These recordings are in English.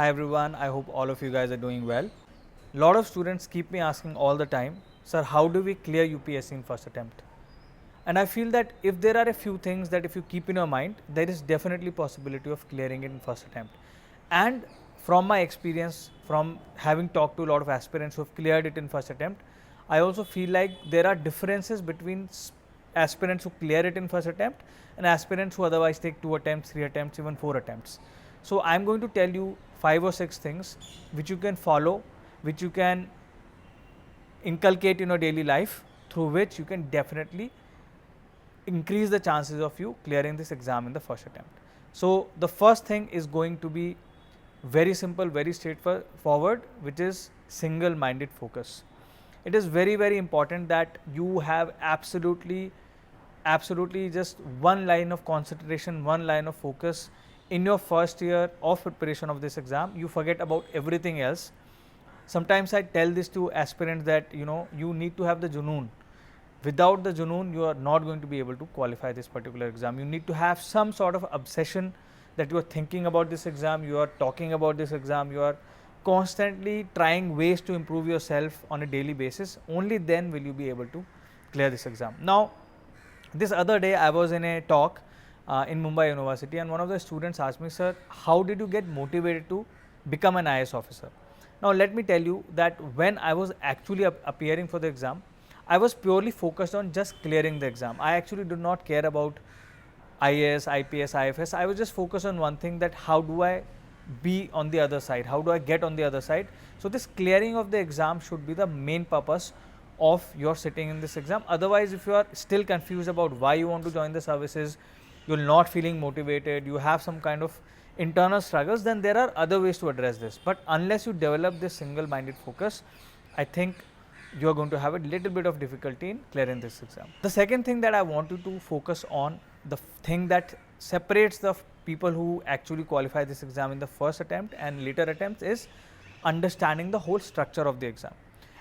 Hi everyone, I hope all of you guys are doing well. Lot of students keep me asking all the time, sir, how do we clear UPSC in first attempt? And I feel that if there are a few things that if you keep in your mind, there is definitely possibility of clearing it in first attempt. And from my experience, from having talked to a lot of aspirants who have cleared it in first attempt, I also feel like there are differences between aspirants who clear it in first attempt and aspirants who otherwise take 2 attempts, 3 attempts, even 4 attempts. So I'm going to tell you 5 or 6 things which you can follow, which you can inculcate in your daily life, through which you can definitely increase the chances of you clearing this exam in the first attempt. So the first thing is going to be very simple, very straightforward, which is single-minded focus. It is very important that you have absolutely just one line of concentration, one line of focus in your first year of preparation of this exam. You forget about everything else. Sometimes I tell this to aspirants that you need to have the junoon. Without the junoon, you are not going to be able to qualify this particular exam. You need to have some sort of obsession that you are thinking about this exam, you are talking about this exam, you are constantly trying ways to improve yourself on a daily basis. Only then will you be able to clear this exam. Now, this other day I was in a talk in Mumbai University, and one of the students asked me, sir, how did you get motivated to become an IAS officer? Now, let me tell you that when I was actually appearing for the exam, I was purely focused on just clearing the exam. I actually did not care about IAS, IPS, IFS. I was just focused on one thing, that how do I be on the other side? How do I get on the other side? So this clearing of the exam should be the main purpose of your sitting in this exam. Otherwise, if you are still confused about why you want to join the services, you're not feeling motivated, you have some kind of internal struggles, then there are other ways to address this. But unless you develop this single-minded focus, I think you are going to have a little bit of difficulty in clearing this exam. The second thing that I want you to focus on, the thing that separates the people who actually qualify this exam in the first attempt and later attempts, is understanding the whole structure of the exam.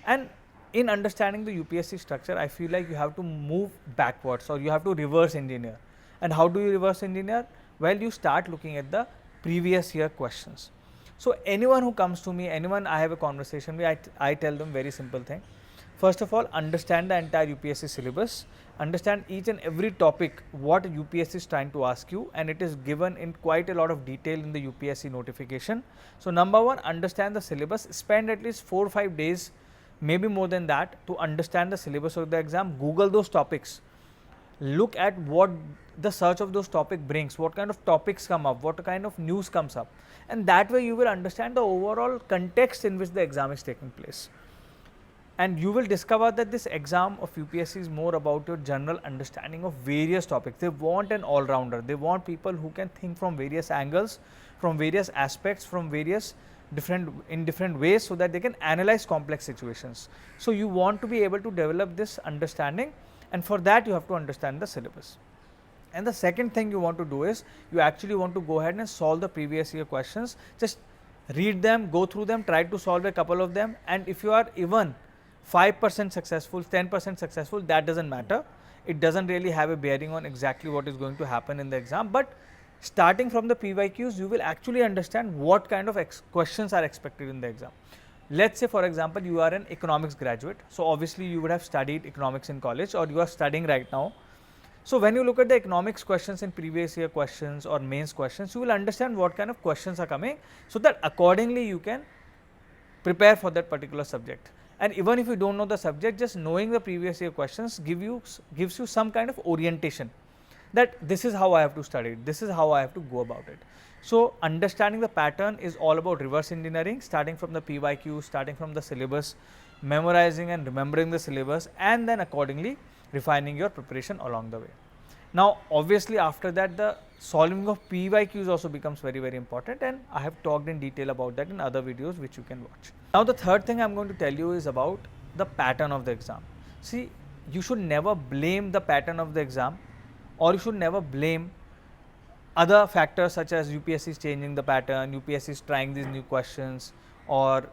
And in understanding the UPSC structure, I feel like you have to move backwards, or you have to reverse engineer. And how do you reverse engineer? Well, you start looking at the previous year questions. So anyone who comes to me, anyone I have a conversation with, I tell them very simple thing. First of all, understand the entire UPSC syllabus, understand each and every topic what UPSC is trying to ask you, and it is given in quite a lot of detail in the UPSC notification. So number one, understand the syllabus, spend at least 4 or 5 days, maybe more than that, to understand the syllabus of the exam. Google those topics, look at what the search of those topic brings, what kind of topics come up, what kind of news comes up, and that way you will understand the overall context in which the exam is taking place. And you will discover that this exam of UPSC is more about your general understanding of various topics. They want an all-rounder. They want people who can think from various angles, from various aspects, from various different ways, so that they can analyze complex situations. So you want to be able to develop this understanding, and for that you have to understand the syllabus. And the second thing you want to do is, you actually want to go ahead and solve the previous year questions. Just read them, go through them, try to solve a couple of them, and if you are even 5% successful, 10% successful, that doesn't matter. It doesn't really have a bearing on exactly what is going to happen in the exam. But starting from the PYQs, you will actually understand what kind of questions are expected in the exam. Let's say, for example, you are an economics graduate. So obviously you would have studied economics in college, or you are studying right now. So when you look at the economics questions in previous year questions or mains questions, you will understand what kind of questions are coming, so that accordingly you can prepare for that particular subject. And even if you don't know the subject, just knowing the previous year questions gives you some kind of orientation, that this is how I have to study it, this is how I have to go about it. So understanding the pattern is all about reverse engineering, starting from the PYQ, starting from the syllabus, memorizing and remembering the syllabus, and then accordingly refining your preparation along the way. Now obviously after that, the solving of PYQs also becomes very important, and I have talked in detail about that in other videos which you can watch. Now the third thing I am going to tell you is about the pattern of the exam. See, you should never blame the pattern of the exam, or you should never blame other factors such as UPSC is changing the pattern, UPSC is trying these new questions, or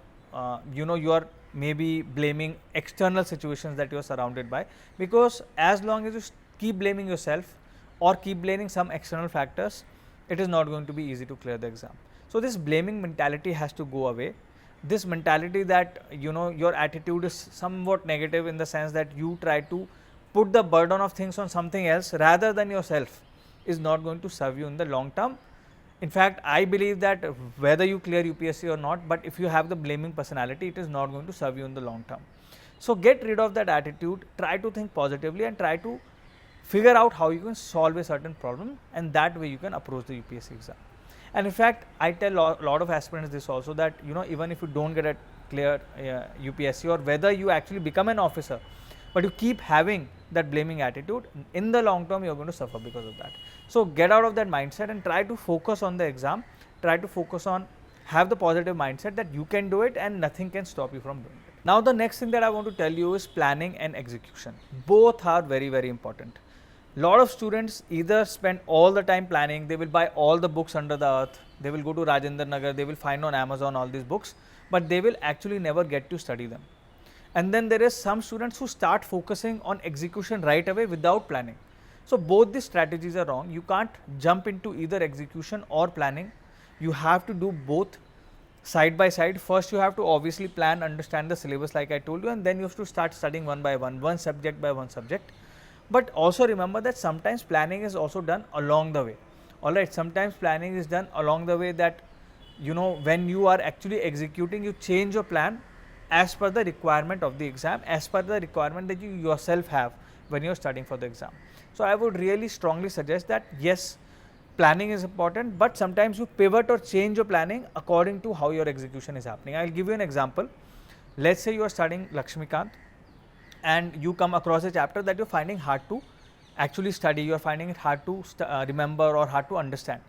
you are maybe blaming external situations that you are surrounded by, because as long as you keep blaming yourself or keep blaming some external factors, it is not going to be easy to clear the exam. So this blaming mentality has to go away. This mentality that your attitude is somewhat negative, in the sense that you try to put the burden of things on something else rather than yourself, is not going to serve you in the long term. In fact, I believe that whether you clear UPSC or not, but if you have the blaming personality, it is not going to serve you in the long term. So get rid of that attitude, try to think positively, and try to figure out how you can solve a certain problem, and that way you can approach the UPSC exam. And in fact, I tell a lot of aspirants this also, that even if you don't get a clear UPSC, or whether you actually become an officer, but you keep having that blaming attitude, in the long term you are going to suffer because of that. So get out of that mindset and try to focus on the exam, try to focus on, have the positive mindset that you can do it and nothing can stop you from doing it. Now the next thing that I want to tell you is planning and execution. Both are very, very important. Lot of students either spend all the time planning, they will buy all the books under the earth, they will go to Rajendra Nagar, they will find on Amazon all these books, but they will actually never get to study them. And then there is some students who start focusing on execution right away without planning. So both these strategies are wrong. You can't jump into either execution or planning. You have to do both side by side. First you have to obviously plan, understand the syllabus like I told you, and then you have to start studying one by one subject by one subject. But also remember that sometimes planning is also done along the way. Alright, sometimes planning is done along the way, that when you are actually executing, you change your plan as per the requirement of the exam, as per the requirement that you yourself have when you are studying for the exam. So I would really strongly suggest that yes, planning is important, but sometimes you pivot or change your planning according to how your execution is happening. I will give you an example. Let's say you are studying Lakshmikant and you come across a chapter that you are finding hard to actually study, you are finding it hard to remember or hard to understand.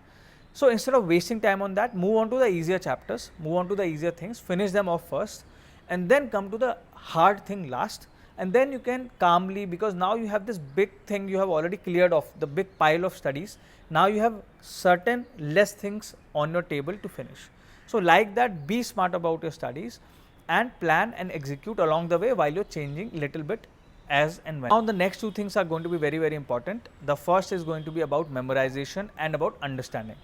So instead of wasting time on that, move on to the easier chapters, move on to the easier things, finish them off first, and then come to the hard thing last, and then you can calmly, because now you have this big thing you have already cleared off, the big pile of studies, now you have certain less things on your table to finish. So like that, be smart about your studies and plan and execute along the way while you are changing little bit as and when. Now the next two things are going to be very, very important. The first is going to be about memorization and about understanding.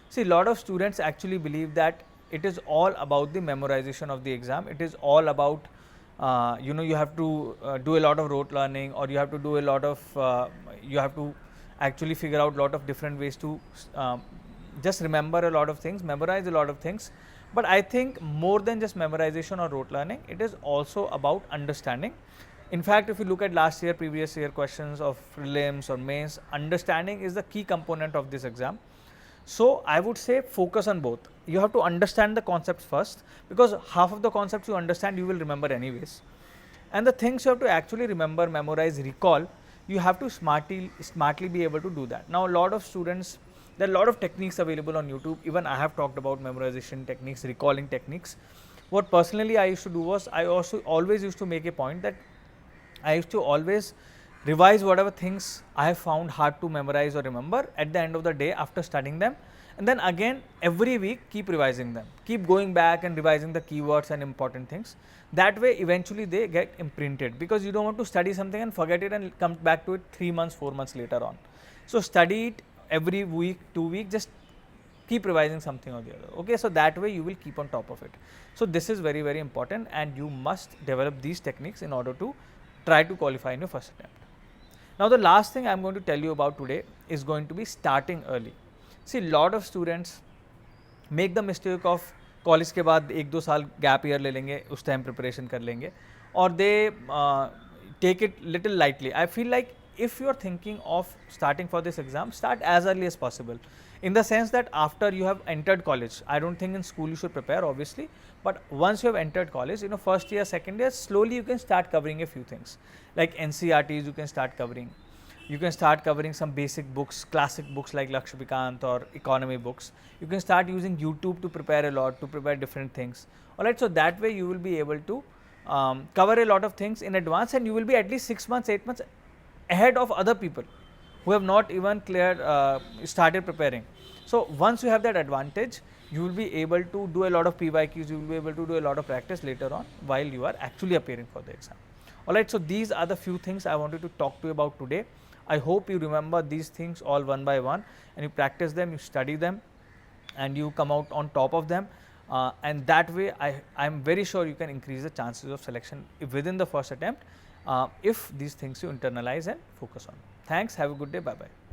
See, a lot of students actually believe that it is all about the memorization of the exam. It is all about you have to do a lot of rote learning, or you have to do a lot of you have to actually figure out a lot of different ways to just remember a lot of things, memorize a lot of things. But I think more than just memorization or rote learning, it is also about understanding. In fact, if you look at last year, previous year questions of prelims or mains, understanding is the key component of this exam. So I would say focus on both. You have to understand the concepts first, because half of the concepts you understand, you will remember anyways. And the things you have to actually remember, memorize, recall, you have to smartly be able to do that. Now a lot of students, there are a lot of techniques available on YouTube. Even I have talked about memorization techniques, recalling techniques. What personally I used to do was, I also always used to make a point that I used to always revise whatever things I have found hard to memorize or remember at the end of the day after studying them, and then again every week keep revising them, keep going back and revising the keywords and important things. That way eventually they get imprinted, because you don't want to study something and forget it and come back to it 3 months, 4 months later on. So study it every week, 2 weeks, just keep revising something or the other. Okay, so that way you will keep on top of it. So this is very, very important, and you must develop these techniques in order to try to qualify in your first attempt. Now the last thing I am going to tell you about today is going to be starting early. See, lot of students make the mistake of college के बाद 1-2 साल gap year ले लेंगे, उस time preparation कर लेंगे, or they take it little lightly. I feel like if you are thinking of starting for this exam, start as early as possible. In the sense that after you have entered college, I don't think in school you should prepare obviously, but once you have entered college, first year, second year, slowly you can start covering a few things. Like NCRTs you can start covering. You can start covering some basic books, classic books like Lakshmikant or economy books. You can start using YouTube to prepare a lot, to prepare different things. Alright, so that way you will be able to cover a lot of things in advance, and you will be at least 6 months, 8 months ahead of other people who have not even started preparing. So once you have that advantage, you will be able to do a lot of PYQs, you will be able to do a lot of practice later on while you are actually appearing for the exam. Alright, so these are the few things I wanted to talk to you about today. I hope you remember these things all one by one and you practice them, you study them, and you come out on top of them, and that way I'm very sure you can increase the chances of selection within the first attempt if these things you internalize and focus on. Thanks, have a good day, bye bye.